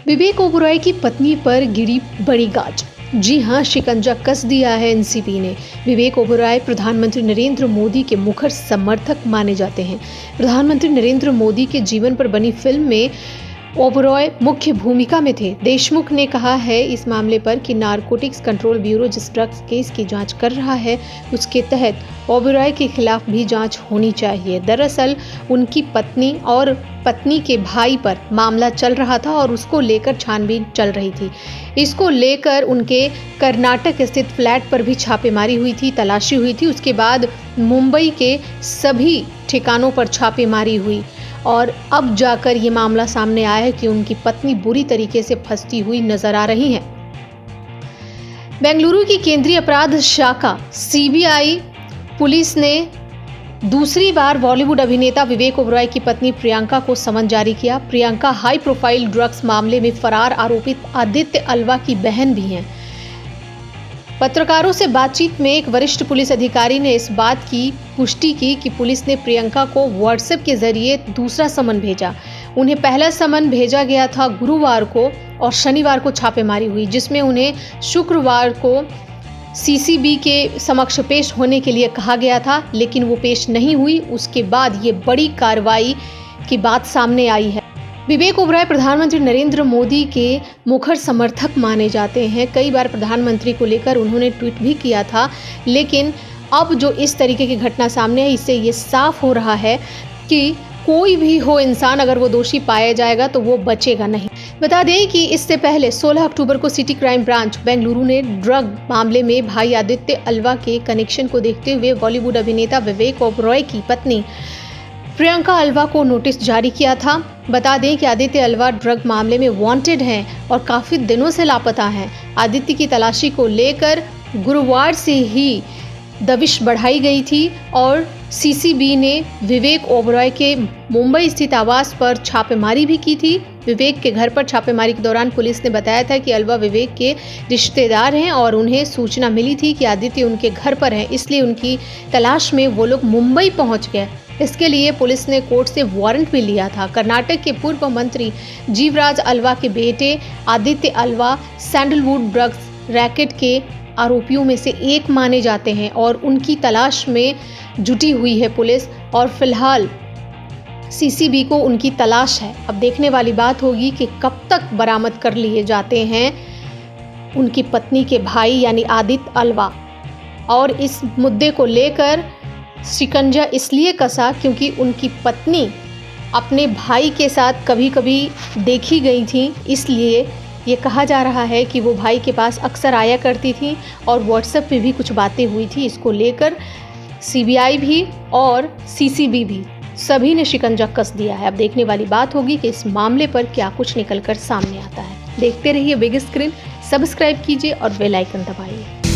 विवेक ओबरॉय की पत्नी पर गिरी बड़ी गाज। जी हां, शिकंजा कस दिया है एनसीबी ने। विवेक ओबरॉय प्रधानमंत्री नरेंद्र मोदी के मुखर समर्थक माने जाते हैं। प्रधानमंत्री नरेंद्र मोदी के जीवन पर बनी फिल्म में ओबरॉय मुख्य भूमिका में थे। देशमुख ने कहा है इस मामले पर कि नारकोटिक्स कंट्रोल ब्यूरो जिस ड्रग्स केस की जांच कर रहा है उसके तहत ओबरॉय के खिलाफ भी जांच होनी चाहिए। दरअसल उनकी पत्नी और पत्नी के भाई पर मामला चल रहा था और उसको लेकर छानबीन चल रही थी। इसको लेकर उनके कर्नाटक स्थित फ्लैट पर भी छापेमारी हुई थी, तलाशी हुई थी। उसके बाद मुंबई के सभी ठिकानों पर छापेमारी हुई और अब जाकर ये मामला सामने आया है कि उनकी पत्नी बुरी तरीके से फंसती हुई नजर आ रही हैं। बेंगलुरु की केंद्रीय अपराध शाखा सीबीआई पुलिस ने दूसरी बार बॉलीवुड अभिनेता विवेक ओबरॉय की पत्नी प्रियंका को समन जारी किया। प्रियंका हाई प्रोफाइल ड्रग्स मामले में फरार आरोपित आदित्य अल्वा की बहन भी हैं। पत्रकारों से बातचीत में एक वरिष्ठ पुलिस अधिकारी ने इस बात की पुष्टि की कि पुलिस ने प्रियंका को व्हाट्सएप के जरिए दूसरा समन भेजा। उन्हें पहला समन भेजा गया था गुरुवार को और शनिवार को छापेमारी हुई, जिसमें उन्हें शुक्रवार को सीसीबी के समक्ष पेश होने के लिए कहा गया था, लेकिन वो पेश नहीं हुई। उसके बाद ये बड़ी कार्रवाई की बात सामने आई है। विवेक ओबरॉय प्रधानमंत्री नरेंद्र मोदी के मुखर समर्थक माने जाते हैं। कई बार प्रधानमंत्री को लेकर उन्होंने ट्वीट भी किया था, लेकिन अब जो इस तरीके की घटना सामने आई, इससे ये साफ हो रहा है कि कोई भी हो इंसान, अगर वो दोषी पाया जाएगा तो वो बचेगा नहीं। बता दें कि इससे पहले 16 अक्टूबर को सिटी क्राइम ब्रांच बेंगलुरु ने ड्रग मामले में भाई आदित्य अल्वा के कनेक्शन को देखते हुए बॉलीवुड अभिनेता विवेक ओबरॉय की पत्नी प्रियंका अल्वा को नोटिस जारी किया था। बता दें कि आदित्य अल्वा ड्रग मामले में वांटेड हैं और काफ़ी दिनों से लापता हैं। आदित्य की तलाशी को लेकर गुरुवार से ही दबिश बढ़ाई गई थी और सीसीबी ने विवेक ओबरॉय के मुंबई स्थित आवास पर छापेमारी भी की थी। विवेक के घर पर छापेमारी के दौरान पुलिस ने बताया था कि अल्वा विवेक के रिश्तेदार हैं और उन्हें सूचना मिली थी कि आदित्य उनके घर पर हैं, इसलिए उनकी तलाश में वो लोग मुंबई पहुंच गए। इसके लिए पुलिस ने कोर्ट से वारंट भी लिया था। कर्नाटक के पूर्व मंत्री जीवराज अल्वा के बेटे Aditya Alva sandalwood drugs racket के आरोपियों में से एक माने जाते हैं और उनकी तलाश में जुटी हुई है पुलिस, और फिलहाल सीसीबी को उनकी तलाश है। अब देखने वाली बात होगी कि कब तक बरामद कर लिए जाते हैं उनकी पत्नी के भाई यानी आदित्य अल्वा। और इस मुद्दे को लेकर शिकंजा इसलिए कसा क्योंकि उनकी पत्नी अपने भाई के साथ कभी कभी देखी गई थी, इसलिए ये कहा जा रहा है कि वो भाई के पास अक्सर आया करती थी और व्हाट्सएप पे भी कुछ बातें हुई थी। इसको लेकर सीबीआई भी और सीसीबी भी सभी ने शिकंजा कस दिया है। अब देखने वाली बात होगी कि इस मामले पर क्या कुछ निकलकर सामने आता है। देखते रहिए बिग स्क्रीन, सब्सक्राइब कीजिए और बेल आइकन दबाइए।